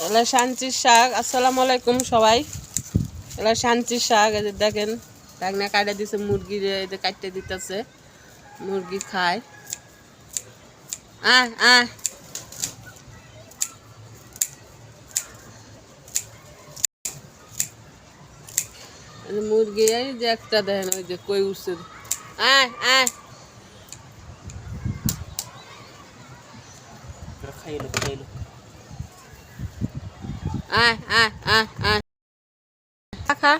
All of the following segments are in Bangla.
এলা শান্তির শাক। আসসালামু আলাইকুম সবাই। এলা শান্তির শাক, এই যে দেখেন ডাকনা কাটা দিছে, মুরগি এই যে কাটতে দিতেছে, মুরগি খায়। আয় আয়, মুরগি এই যে একটা দেখেন, ওই যে কই উঠছে। আয় আয়, খাইলো খাইলো, আয় আয় আয় আয়, খা।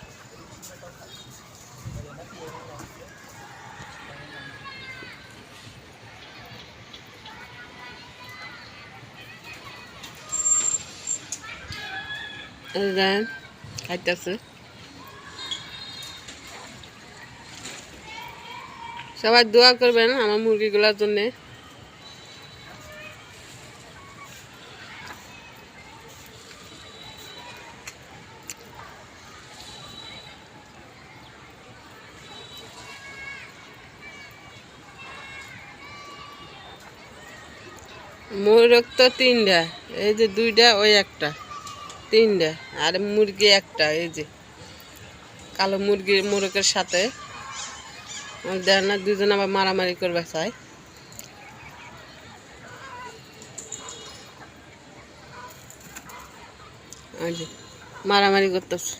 এই দেখেন খাইতেছে। সবাই দোয়া করবেন আমার মুরগিগুলোর জন্য। মোরগ তো তিনটা, এই যে দুইটা, ওই একটা, তিনটা। আর মুরগি একটা, এই যে কালো মুরগি মোরগের সাথে। দেখেন না, দুজন আবার মারামারি করবে চাই। ওই যে মারামারি করতেছে।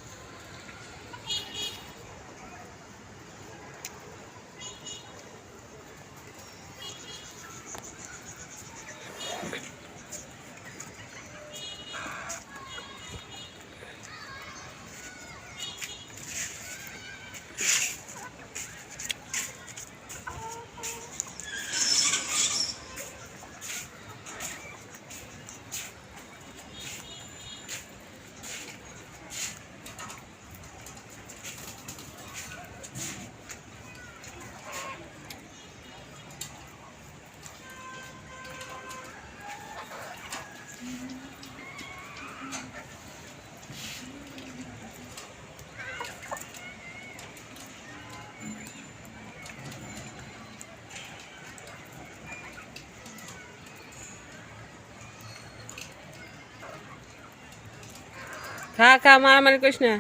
খা খা, মারামারি করিস না।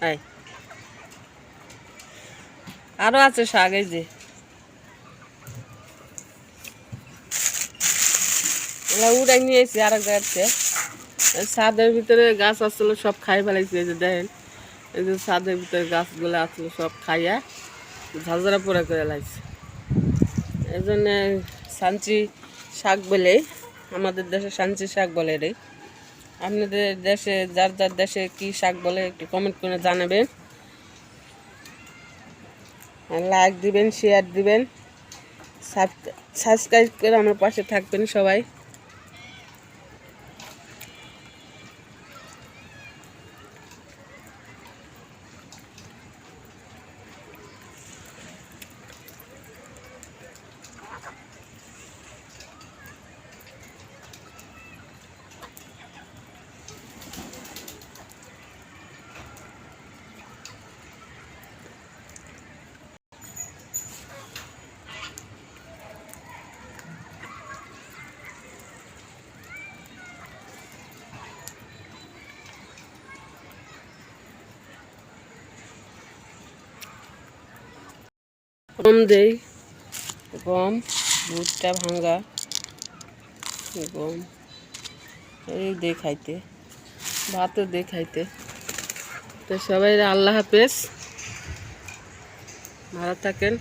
আয়, আরো আছে শাক, এই যে এগুলা উড়াই নিয়েছি আর এক জায়গাতে। ছাদের ভিতরে গাছ আসলো, সব খাই ফেলাইছি। এই যে দেখেন, এই যে ছাদের ভিতরে গাছগুলো আসলো, সব খাইয়া ঝালঝাড়া পোড়া করে লাইছে। এই জন্য সাঞ্চি শাক বলে, আমাদের দেশে সাঞ্চি শাক বলে রে। আপনাদের দেশে, যার যার দেশে কি শাক বলে একটু কমেন্ট করে জানাবেন। লাইক দিবেন, শেয়ার দিবেন, সাবস্ক্রাইব করে আমার পাশে থাকবেন সবাই। গম দেই, গম, ভুট্টা ভাঙ্গা গম, এই দিয়ে খাইতে, ভাতও দিয়ে খাইতে। তো সবাই আল্লাহ হাফেজ, ভালো থাকেন।